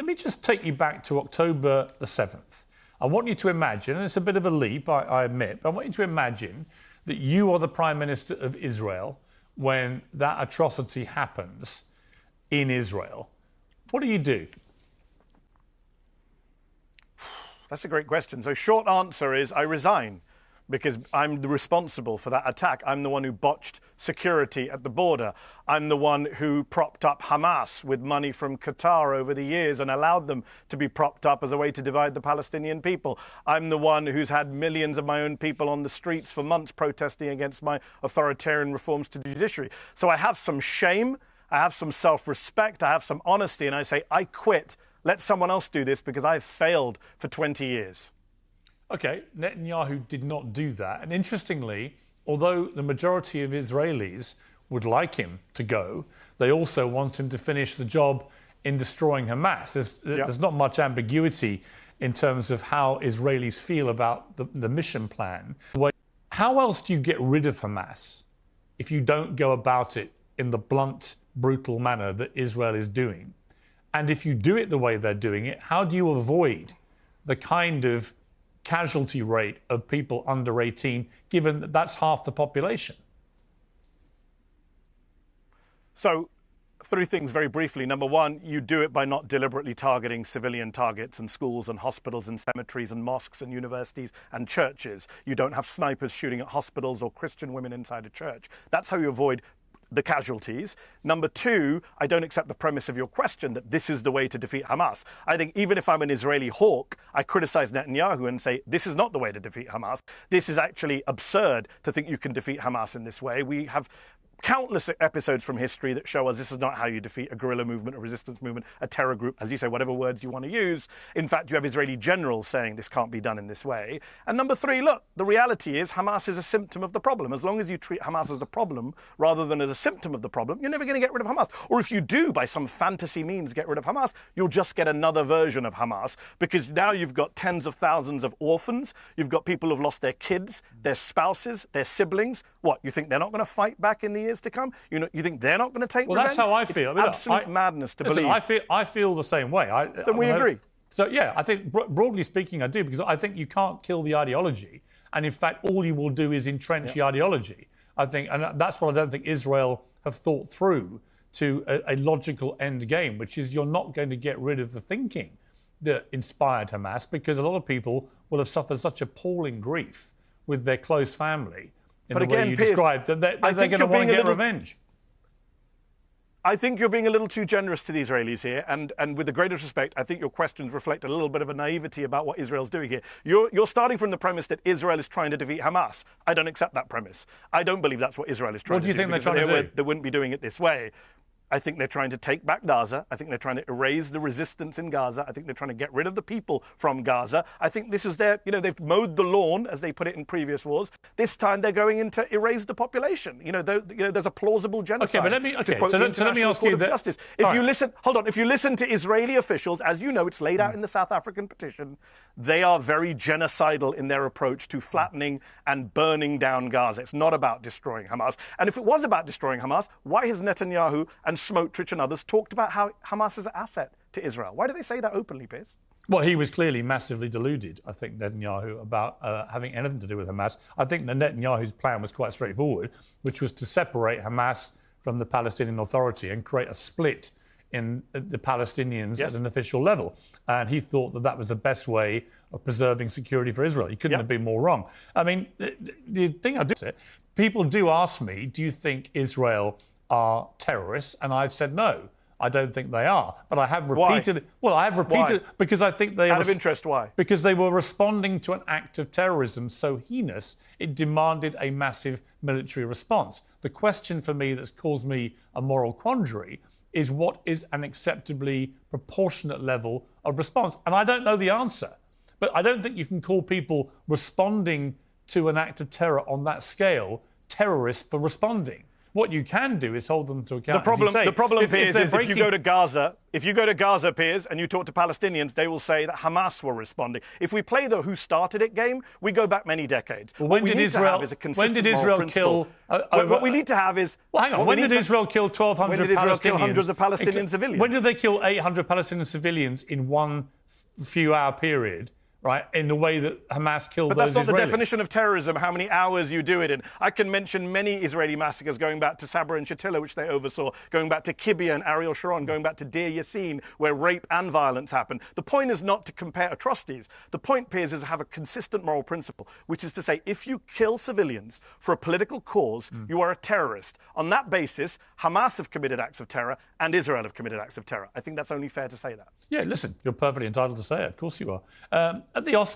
me just take you back to October the 7th. I want you to imagine, and it's a bit of a leap, I admit, but I want you to imagine that you are the Prime Minister of Israel when that atrocity happens in Israel. What do you do? That's a great question. So short answer is I resign, because I'm responsible for that attack. I'm the one who botched security at the border. I'm the one who propped up Hamas with money from Qatar over the years and allowed them to be propped up as a way to divide the Palestinian people. I'm the one who's had millions of my own people on the streets for months protesting against my authoritarian reforms to the judiciary. So I have some shame, I have some self-respect, I have some honesty, and I say, I quit. Let someone else do this because I've failed for 20 years. OK, Netanyahu did not do that. And interestingly, although the majority of Israelis would like him to go, they also want him to finish the job in destroying Hamas. There's not much ambiguity in terms of how Israelis feel about the mission plan. How else do you get rid of Hamas if you don't go about it in the blunt, brutal manner that Israel is doing? And if you do it the way they're doing it, how do you avoid the kind of casualty rate of people under 18, given that that's half the population? So, three things very briefly. Number one, you do it by not deliberately targeting civilian targets and schools and hospitals and cemeteries and mosques and universities and churches. You don't have snipers shooting at hospitals or Christian women inside a church. That's how you avoid the casualties. Number two, I don't accept the premise of your question that this is the way to defeat Hamas. I think even if I'm an Israeli hawk, I criticize Netanyahu and say, this is not the way to defeat Hamas. This is actually absurd to think you can defeat Hamas in this way. We have countless episodes from history that show us this is not how you defeat a guerrilla movement, a resistance movement, a terror group, as you say, whatever words you want to use. In fact, you have Israeli generals saying this can't be done in this way. And number three, look, the reality is Hamas is a symptom of the problem. As long as you treat Hamas as the problem rather than as a symptom of the problem, you're never going to get rid of Hamas. Or if you do, by some fantasy means, get rid of Hamas, you'll just get another version of Hamas, because now you've got tens of thousands of orphans. You've got people who've lost their kids, their spouses, their siblings. What, you think they're not going to fight back in the years to come? You think they're not going to take revenge? Well, that's how I feel. It's absolute madness to believe. I feel the same way. We agree. So, yeah, I think, broadly speaking, I do, because I think you can't kill the ideology. And, in fact, all you will do is entrench the ideology. I think, and that's what I don't think Israel have thought through to a logical end game, which is you're not going to get rid of the thinking that inspired Hamas, because a lot of people will have suffered such appalling grief with their close family in the way you described, that they're going to want to get revenge. I think you're being a little too generous to the Israelis here, and with the greatest respect, I think your questions reflect a little bit of a naivety about what Israel's doing here. You're starting from the premise that Israel is trying to defeat Hamas. I don't accept that premise. I don't believe that's what Israel is trying to do. What do you think they're trying to do? They wouldn't be doing it this way. I think they're trying to take back Gaza. I think they're trying to erase the resistance in Gaza. I think they're trying to get rid of the people from Gaza. I think this is they've mowed the lawn, as they put it in previous wars. This time they're going in to erase the population. There's a plausible genocide. Okay, but let me ask you that. If you listen to Israeli officials, as you know, it's laid out in the South African petition, they are very genocidal in their approach to flattening and burning down Gaza. It's not about destroying Hamas. And if it was about destroying Hamas, why has Netanyahu and Smotrich and others talked about how Hamas is an asset to Israel? Why do they say that openly, Piers? Well, he was clearly massively deluded, I think, Netanyahu, about having anything to do with Hamas. I think that Netanyahu's plan was quite straightforward, which was to separate Hamas from the Palestinian Authority and create a split in the Palestinians at an official level. And he thought that that was the best way of preserving security for Israel. He couldn't have been more wrong. I mean, the thing I do say, people do ask me, do you think Israel are terrorists? And I've said no, I don't think they are. But I have repeated. Well, I have repeated because I think they. Out of interest, why? Because they were responding to an act of terrorism so heinous it demanded a massive military response. The question for me that's caused me a moral quandary is what is an acceptably proportionate level of response, and I don't know the answer. But I don't think you can call people responding to an act of terror on that scale terrorists for responding. What you can do is hold them to account. The problem, Piers, is breaking... if you go to Gaza, Piers, and you talk to Palestinians, they will say that Hamas were responding. If we play the who started it game, we go back many decades. Well, when did Israel kill? What we need to have is. Well, hang on. When did Israel kill 1,200 When did Israel kill Palestinians? hundreds of Palestinian civilians? When did they kill 800 Palestinian civilians in one few-hour period? Right, in the way that Hamas killed those Israelis. But that's not the definition of terrorism, how many hours you do it in. I can mention many Israeli massacres going back to Sabra and Shatila, which they oversaw, going back to Kibbutz and Ariel Sharon, going back to Deir Yassin, where rape and violence happened. The point is not to compare atrocities. The point, Piers, is to have a consistent moral principle, which is to say, if you kill civilians for a political cause, you are a terrorist. On that basis, Hamas have committed acts of terror and Israel have committed acts of terror. I think that's only fair to say that. Yeah, listen, you're perfectly entitled to say it. Of course you are. At the Oscars,